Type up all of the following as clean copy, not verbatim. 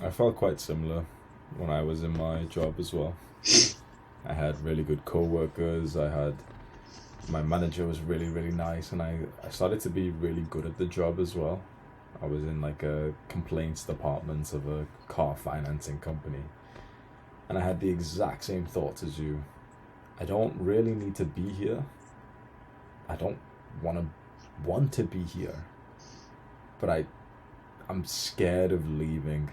I felt quite similar when I was in my job as well. I had really good co-workers. My manager was really, really nice, and I started to be really good at the job as well. I was in like a complaints department of a car financing company, and I had the exact same thoughts as you. I don't really need to be here. I don't want to be here, but I'm scared of leaving.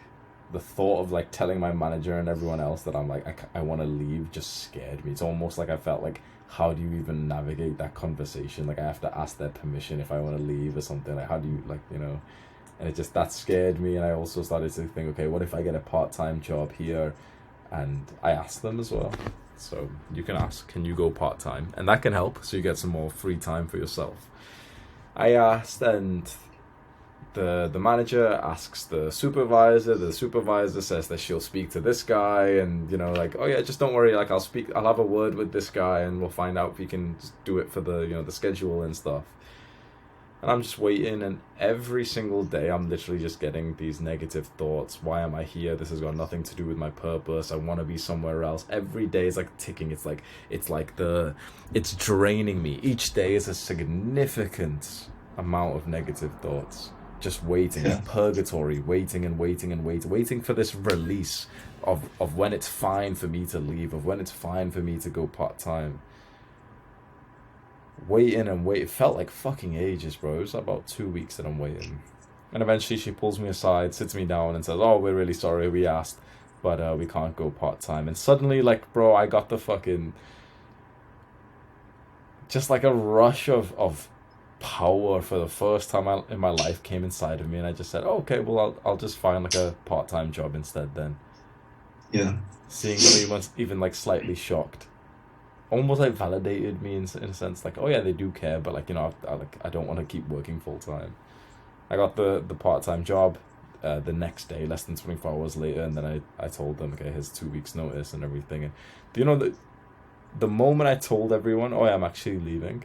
The thought of like telling my manager and everyone else that I'm like I want to leave just scared me. It's almost like I felt like, how do you even navigate that conversation? Like I have to ask their permission if I want to leave or something. Like how do you, like, and it just, that scared me. And I also started to think, okay, what if I get a part-time job here? And I asked them as well. So you can ask, can you go part-time? And that can help, so you get some more free time for yourself. I asked, and the manager asks the supervisor says that she'll speak to this guy, and like, oh yeah, just don't worry, like I'll have a word with this guy and we'll find out if he can just do it for the schedule and stuff. And I'm just waiting, and every single day I'm literally just getting these negative thoughts. Why am I here? This has got nothing to do with my purpose. I want to be somewhere else. Every day is like ticking. It's draining me. Each day is a significant amount of negative thoughts. Just waiting, Yeah. purgatory, waiting and waiting and waiting for this release of when it's fine for me to leave, of when it's fine for me to go part-time. Waiting and wait. It felt like fucking ages, bro. It was about 2 weeks that I'm waiting. And eventually she pulls me aside, sits me down and says, oh, we're really sorry, we asked, but we can't go part-time. And suddenly, like, bro, I got the fucking, just like a rush of power for the first time in my life came inside of me. And I just said, oh, okay, well, I'll just find like a part-time job instead then. Yeah. Seeing them even like slightly shocked almost like validated me in a sense, like, oh yeah, they do care, but like, I don't want to keep working full time. I got the part-time job the next day, less than 24 hours later, and then I told them, okay, here's 2 weeks notice and everything. And the moment I told everyone, oh yeah, I'm actually leaving,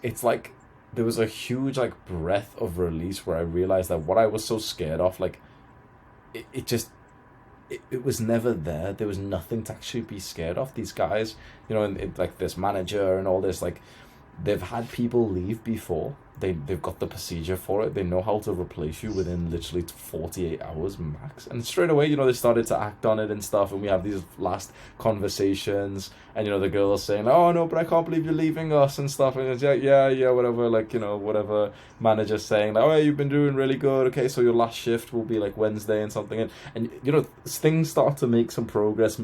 it's like there was a huge like breath of release where I realized that what I was so scared of, like, it just, it was never there. There was nothing to actually be scared of. These guys, and like this manager and all this, like, they've had people leave before. They've got the procedure for it. They know how to replace you within literally 48 hours max. And straight away, they started to act on it and stuff. And we have these last conversations. And the girl's saying, oh no, but I can't believe you're leaving us and stuff. And it's like, yeah, whatever. Like, whatever manager's saying, like, oh yeah, you've been doing really good. Okay, so your last shift will be like Wednesday and something. And things start to make some progress.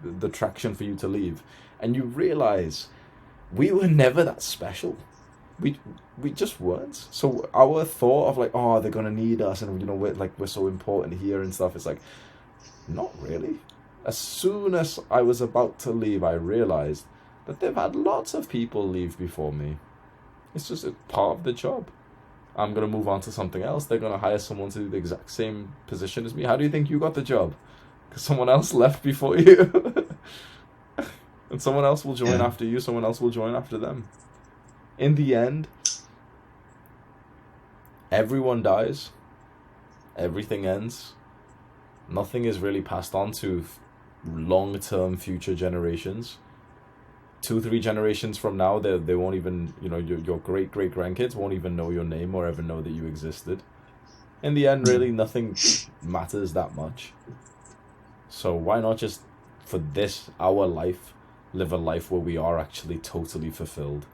The traction for you to leave, and you realize we were never that special. We just weren't. So our thought of like, oh, they're gonna need us, and we're so important here and stuff. It's like, not really. As soon as I was about to leave, I realized that they've had lots of people leave before me. It's just a part of the job. I'm gonna move on to something else. They're gonna hire someone to do the exact same position as me. How do you think you got the job? Because someone else left before you. And someone else will join Yeah. after you, someone else will join after them. In the end, everyone dies, everything ends, nothing is really passed on to long-term future generations. 2-3 generations from now, they won't even, your great-great-grandkids won't even know your name or ever know that you existed. In the end, really, nothing matters that much. So why not just, for this, our life, live a life where we are actually totally fulfilled?